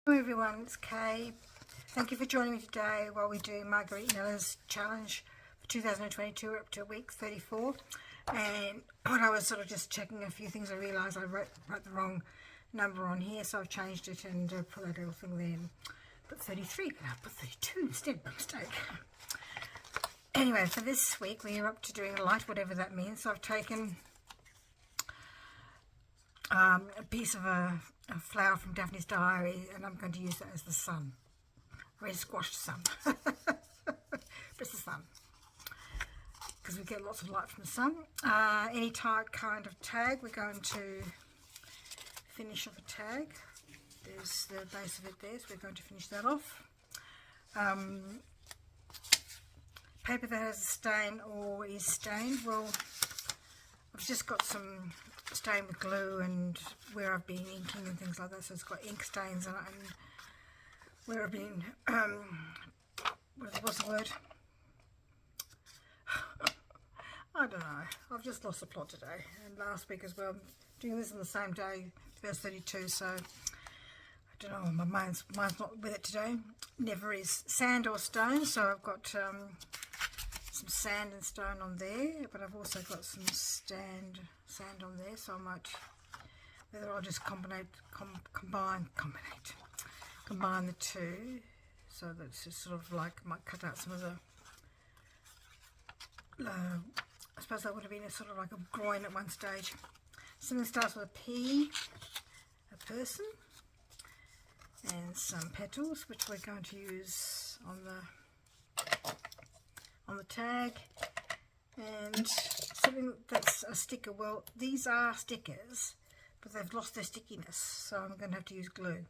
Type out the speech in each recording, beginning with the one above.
Hello everyone, it's Kay. Thank you for joining me today while we do Margarete Miller's challenge for 2022. We're up to week 34, and when I was sort of just checking a few things, I realised I wrote the wrong number on here, so I've changed it and put that little thing there and put 33, but I put 32 instead by mistake. Anyway, for this week we are up to doing light, whatever that means. So I've taken a piece of a flower from Daphne's Diary, and I'm going to use that as the sun. Red squashed sun. But it's the sun, because we get lots of light from the sun. Any kind of tag, we're going to finish off a tag. There's the base of it there, so we're going to finish that off. Paper that has a stain or is stained, well, I've just got some stain with glue and where I've been inking and things like that, so it's got ink stains on it, and where I've been what's the word? I don't know, I've just lost the plot today, and last week as well. I'm doing this on the same day, verse 32, so I don't know, my mind's not with it today. Never is. Sand or stone, so I've got some sand and stone on there, but I've also got some sand on there, so I might, whether I'll just combine the two, so that it's just sort of like, might cut out some of the, I suppose that would have been a sort of like a groin at one stage. Something starts with a P, a person, and some petals, which we're going to use on the tag, and something that's a sticker. Well, these are stickers, but they've lost their stickiness, so I'm going to have to use glue.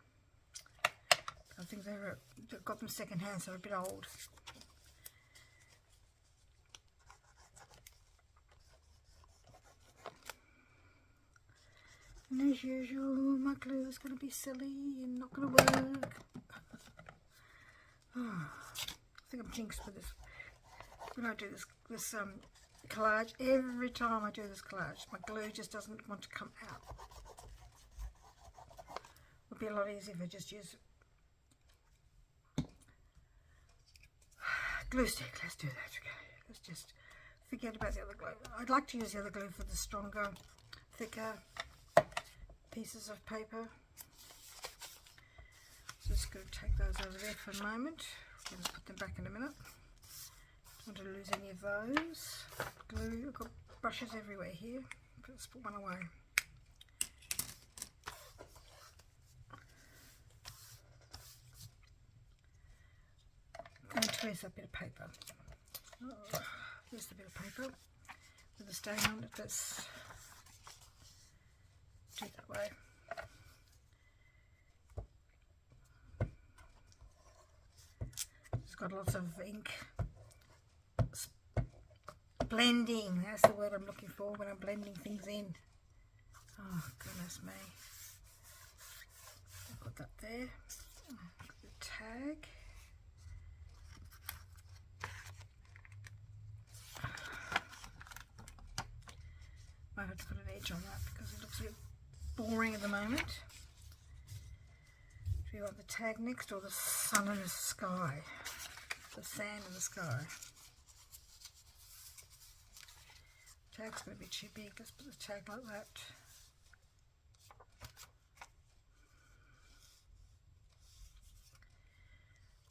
I think they've got them second hand, so they're a bit old. And as usual, my glue is going to be silly and not going to work. Oh, I think I'm jinxed with this. When I do this collage, every time I do this collage, my glue just doesn't want to come out. It would be a lot easier if I just use glue stick. Let's do that. Okay, let's just forget about the other glue. I'd like to use the other glue for the stronger, thicker pieces of paper. So just going to take those over there for a moment. We're going to put them back in a minute. Don't want to lose any of those. Glue, I've got brushes everywhere here. Let's put one away. I'm going to use that bit of paper. Oh, here's the bit of paper with the stain on it. Let's do it that way. It's got lots of ink. Blending, that's the word I'm looking for when I'm blending things in. Oh goodness me. I've got that there. The tag. Might have to put an edge on that because it looks a bit boring at the moment. Do you want the tag next, or the sun and the sky? The sand and the sky. Tag's going to be too big. Let's put the tag like that.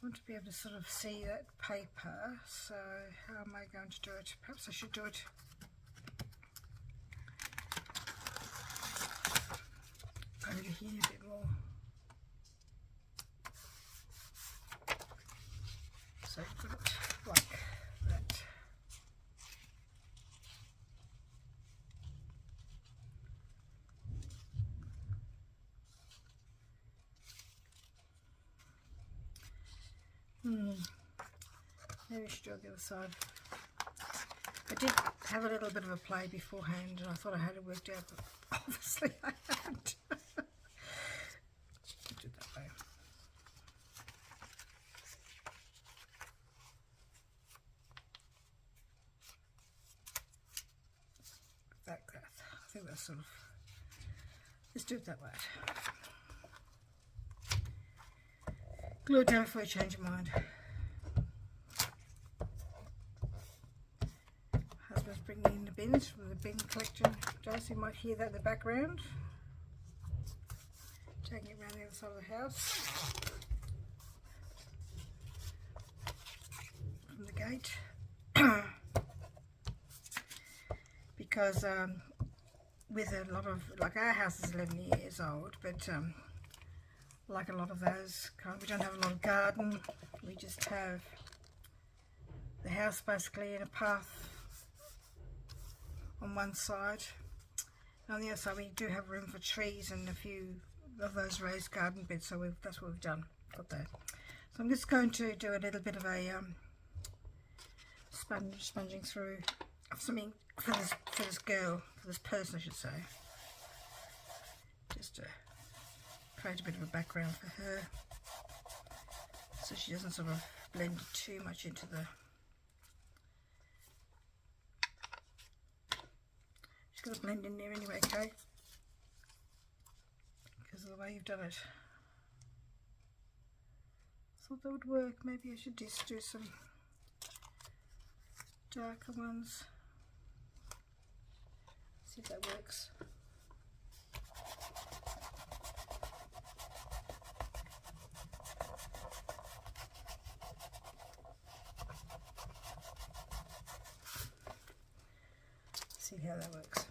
I want to be able to sort of see that paper, so how am I going to do it? Perhaps I should do it over here a bit more. So put it like that. Maybe we should do it the other side. I did have a little bit of a play beforehand, and I thought I had it worked out, but obviously I haven't. Do it that way. That. I think that's sort of. Let's do it that way. Glue it down before you change your mind. Husband's bringing in the bins from the bin collection. Just you might hear that in the background. Taking it around the other side of the house. From the gate. Because with a lot of, like our house is 11 years old, but like a lot of those, we don't have a lot of garden. We just have the house basically in a path on one side. And on the other side we do have room for trees and a few of those raised garden beds, so that's what we've done, got that. So I'm just going to do a little bit of a sponging through something for this girl, for this person I should say, just to create a bit of a background for her so she doesn't sort of blend too much into the, she's got to blend in there anyway, okay, because of the way you've done it. Thought that would work. Maybe I should just do some darker ones. See if that works. See how that works.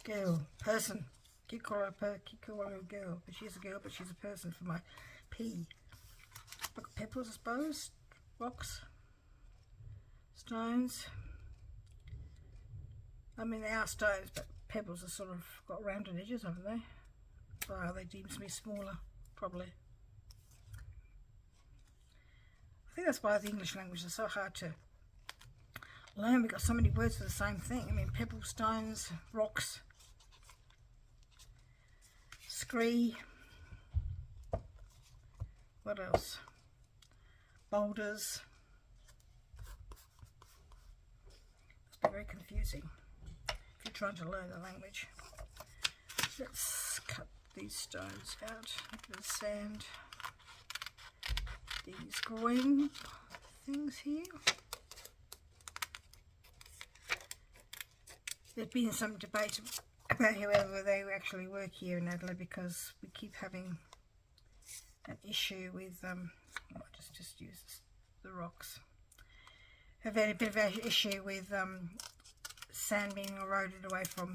Girl, person. Keep calling her a girl, but she's a girl, but she's a person for my P. Pebbles, I suppose. Rocks. Stones. I mean, they are stones, but pebbles are sort of got rounded edges, haven't they? Well, they deem me smaller, probably. I think that's why the English language is so hard to learn. We've got so many words for the same thing. I mean, pebbles, stones, rocks, scree. What else? Boulders. It's very confusing if you're trying to learn the language. Let's cut these stones out. Look at the sand. These green things here. There's been some debate about whether they actually work here in Adelaide, because we keep having an issue with I might just use the rocks. Have had a bit of an issue with sand being eroded away from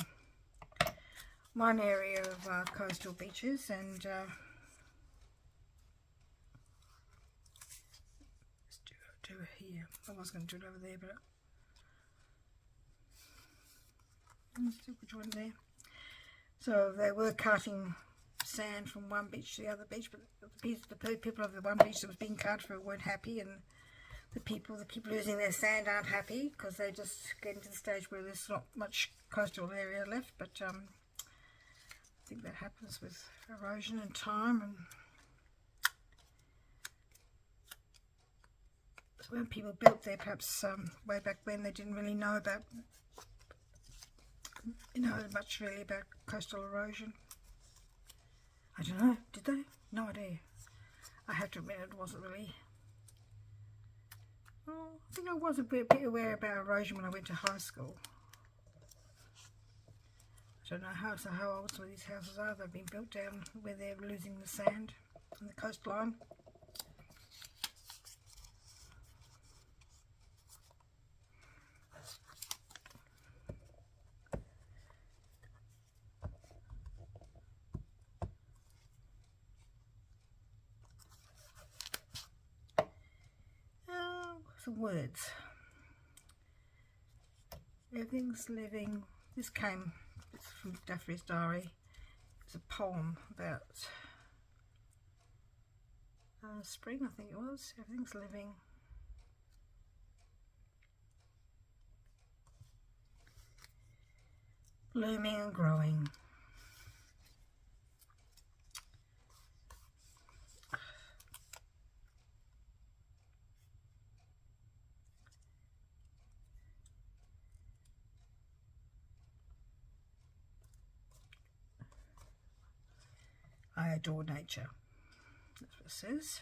one area of coastal beaches, and let's do it here. I was going to do it over there, but let's do which one there. So they were cutting sand from one beach to the other beach, but the people of the one beach that was being cut for weren't happy, and the people that keep losing their sand aren't happy because they just getting to the stage where there's not much coastal area left. But I think that happens with erosion and time, and so when people built there, perhaps way back when, they didn't really know about much really about coastal erosion. I don't know, did they? No idea. I have to admit it wasn't really. Well, I think I was a bit aware about erosion when I went to high school. I don't know how old some of these houses are. They've been built down where they're losing the sand on the coastline. Some words. Everything's living. It's from Daphne's diary. It's a poem about spring, I think it was. Everything's living. Blooming and growing. I adore nature. That's what it says.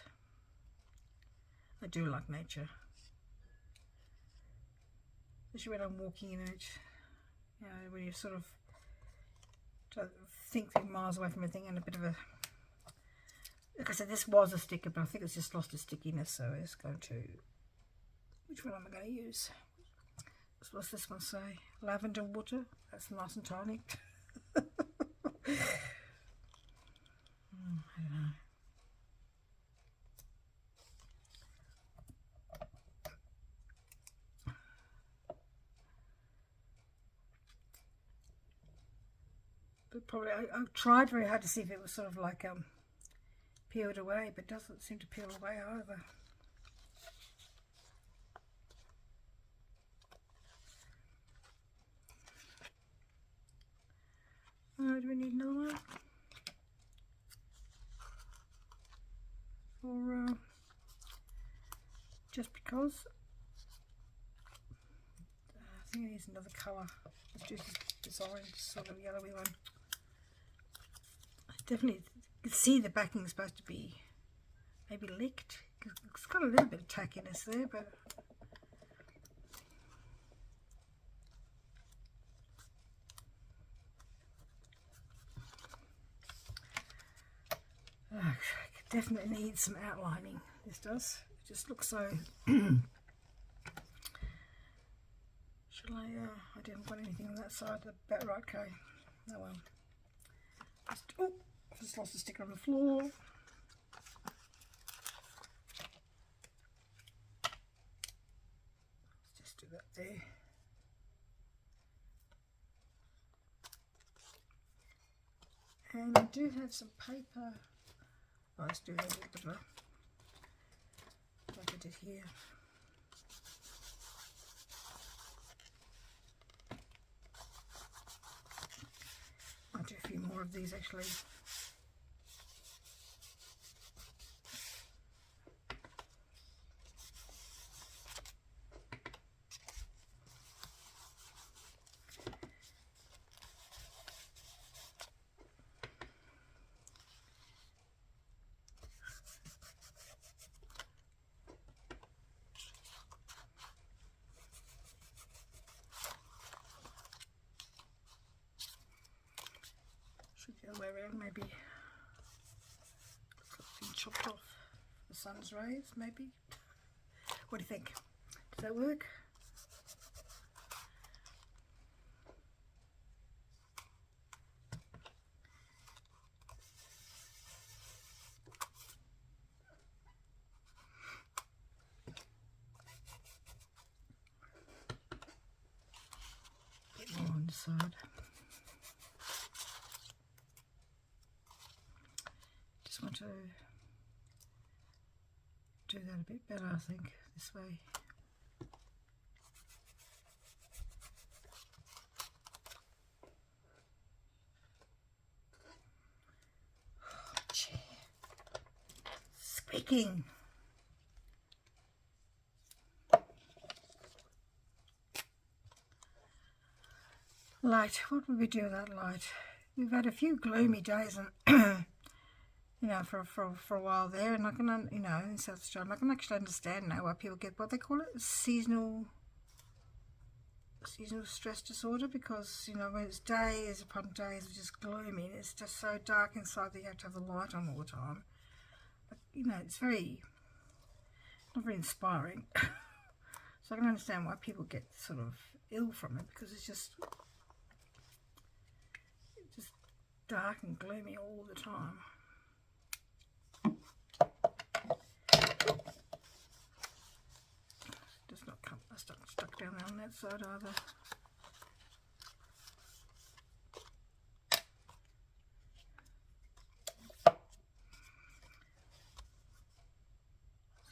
I do like nature, especially when I'm walking in it. You know, when you sort of think they're miles away from everything, and a bit of a, like I said, this was a sticker, but I think it's just lost its stickiness, so it's going to, which one am I going to use? What's this one say? Lavender water? That's nice and tiny. I don't know. But probably, I tried very hard to see if it was sort of like peeled away, but it doesn't seem to peel away either. Do we need another one? Or just because? I think it needs another colour. Let's do this orange, sort of yellowy one. I definitely can see the backing is supposed to be maybe licked. It's got a little bit of tackiness there, but definitely needs some outlining. This does. It just looks so. Shall I didn't put anything on that side. About right, okay. Oh well. Just lost the sticker on the floor. Let's just do that there. And I do have some paper. Oh, let's do a little bit of a, like I did here. I'll do a few more of these actually. The other way around, maybe it's been chopped off the sun's rays, maybe. What do you think? Does that work? A bit more on the side. Want to do that a bit better, I think, this way. Oh, chair. Squeaking. Light. What would we do with that light? We've had a few gloomy days and you know, for a while there, and I can, you know, in South Australia, I can actually understand now why people get what they call it, seasonal stress disorder, because, you know, when it's days upon days of just gloomy, and it's just so dark inside that you have to have the light on all the time. But, you know, it's not very inspiring. So I can understand why people get sort of ill from it, because it's just dark and gloomy all the time. Does not come stuck down there on that side either.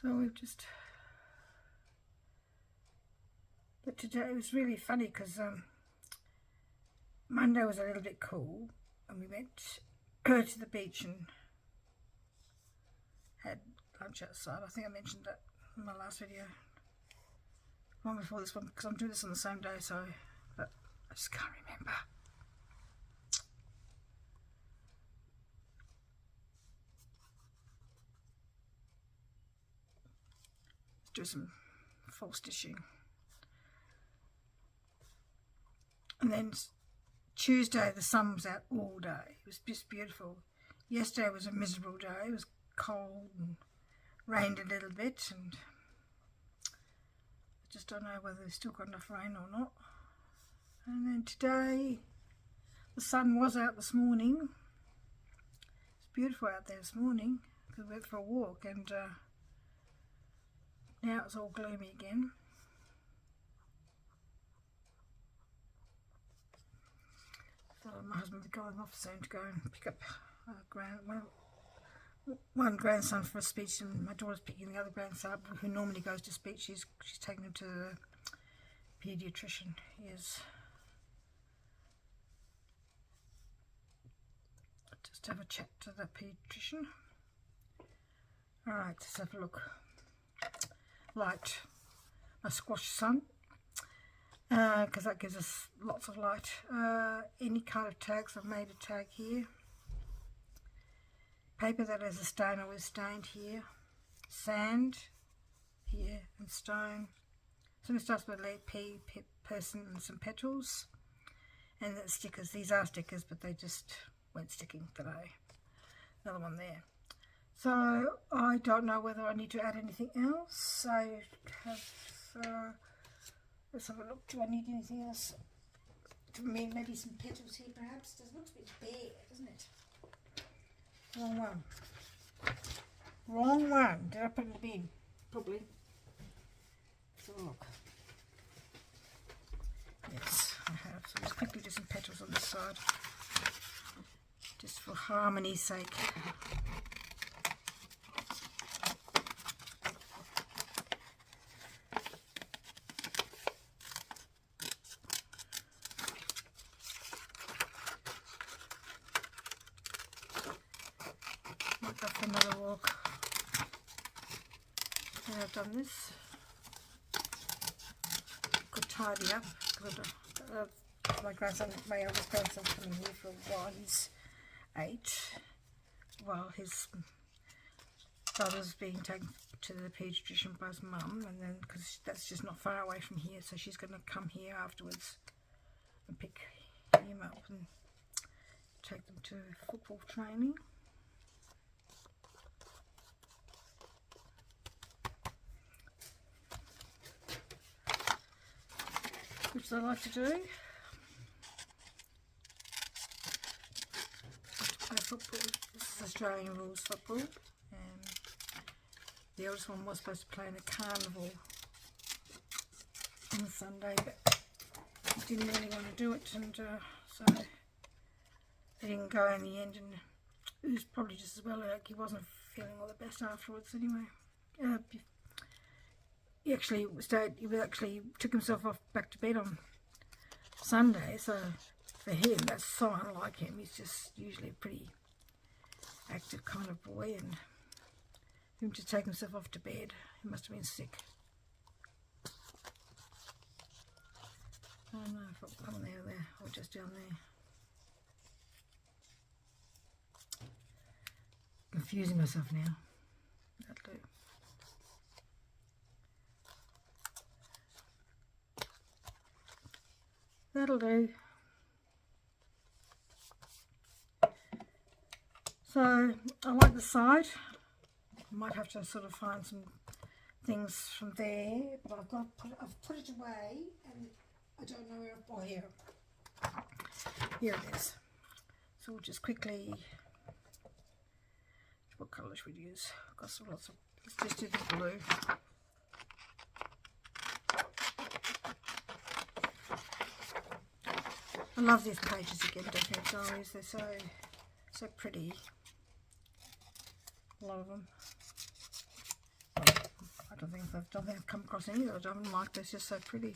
So we've just, but today it was really funny because Monday was a little bit cool, and we went to the beach and had lunch outside. I think I mentioned that in my last video, one before this one, because I'm doing this on the same day, so, but I just can't remember. do some false stitching. And then Tuesday the sun was out all day. It was just beautiful. Yesterday was a miserable day. It was cold and rained a little bit, and I just don't know whether we've still got enough rain or not. And then today the sun was out this morning. It's beautiful out there this morning because we went for a walk, and now it's all gloomy again. So my husband will be going off soon to go and pick up one grandson for a speech, and my daughter's picking the other grandson up who normally goes to speech. She's taking him to the paediatrician. He is. Just have a chat to the paediatrician. Alright, let's have a look. Light. My squash sun. Because that gives us lots of light. Any kind of tags, I've made a tag here. Paper that has a stain, I was stained here. Sand here, and stone. So it starts with a pea, person, and some petals. And the stickers. These are stickers, but they just weren't sticking today. Another one there. So I don't know whether I need to add anything else. I have. Let's have a look. Do I need anything else? Maybe some petals here, perhaps. It looks a bit bare, doesn't it? Wrong one. Wrong one. Did I put it in the bin? Probably. Let's have a look. Yes, I have. So let's quickly do some petals on this side, just for harmony's sake. Might go for another walk. Now I've done this. Could tidy up because my grandson, my eldest grandson, coming here for a while. He's 8. While his brother's being taken to the paediatrician by his mum, and then because that's just not far away from here, so she's going to come here afterwards and pick him up and take them to football training. Which I like to do. Play football. This is Australian rules football, and the oldest one was supposed to play in a carnival on Sunday, but he didn't really want to do it, and so they didn't go in the end, and it was probably just as well. Like, he wasn't feeling all the best afterwards anyway. He actually took himself off back to bed on Sunday, so for him that's so unlike him. He's just usually a pretty active kind of boy, and him to take himself off to bed, he must have been sick. Oh no, I've got one there, or just down there. Confusing myself now. That'll do. That'll do. So I like the side. I might have to sort of find some things from there, but I've put it away, and I don't know where I've bought here. Here it is. So we'll just quickly. What colour should we use? I've got some lots of. Let's just do the blue. I love these pages again, Definite Diaries. They're so pretty. A lot of them. I don't think I've come across any that I don't like. They're just so pretty.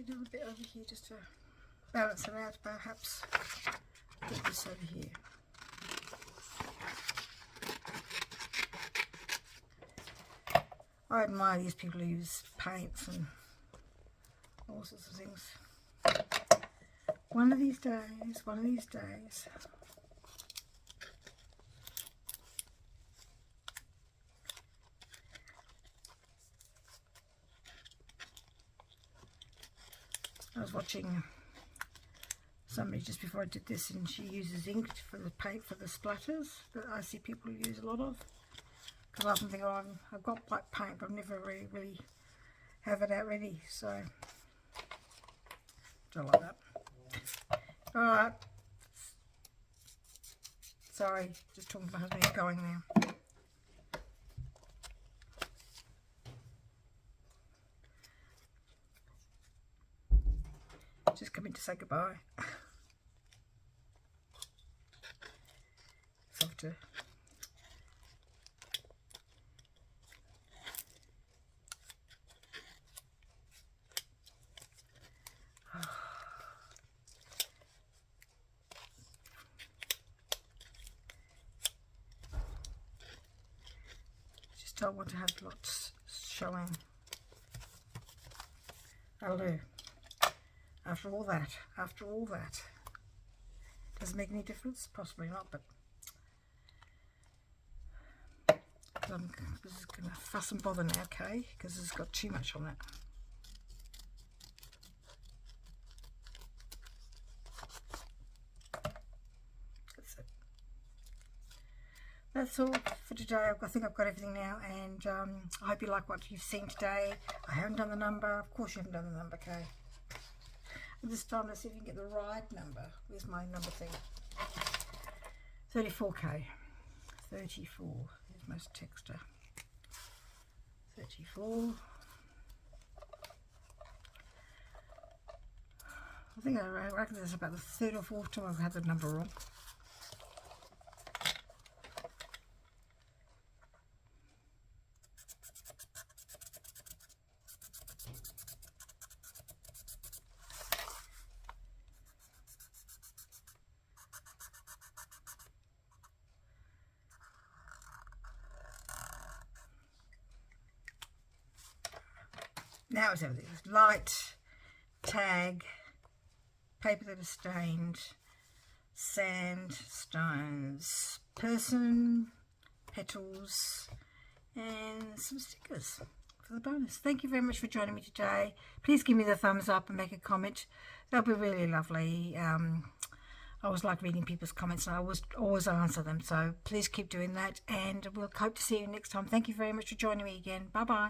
a little bit over here just to balance it out, perhaps. Put this over here. I admire these people who use paints and all sorts of things. One of these days, one of these days. I was watching somebody just before I did this, and she uses ink for the paint for the splatters that I see people use a lot of. Because I often think, oh, I've got black paint, but I've never really have it out ready. So, don't like that. Alright. Sorry, just talking to my husband. He's going now. Just coming to say goodbye. So to just don't want to have lots showing. That'll do. After all that, does it make any difference? Possibly not, but this is going to fuss and bother now, okay? Because it's got too much on it. That's it. That's all for today. I think I've got everything now, and I hope you like what you've seen today. I haven't done the number. Of course you haven't done the number, okay? This time let's see if we can get the right number. Where's my number thing? 34k. 34. Here's my texter. 34. I reckon this is about the third or fourth time I've had the number wrong. Now it's everything. Light, tag, paper that is stained, sand, stones, person, petals, and some stickers for the bonus. Thank you very much for joining me today. Please give me the thumbs up and make a comment. That'll be really lovely. I always like reading people's comments, and I always answer them. So please keep doing that, and we'll hope to see you next time. Thank you very much for joining me again. Bye-bye.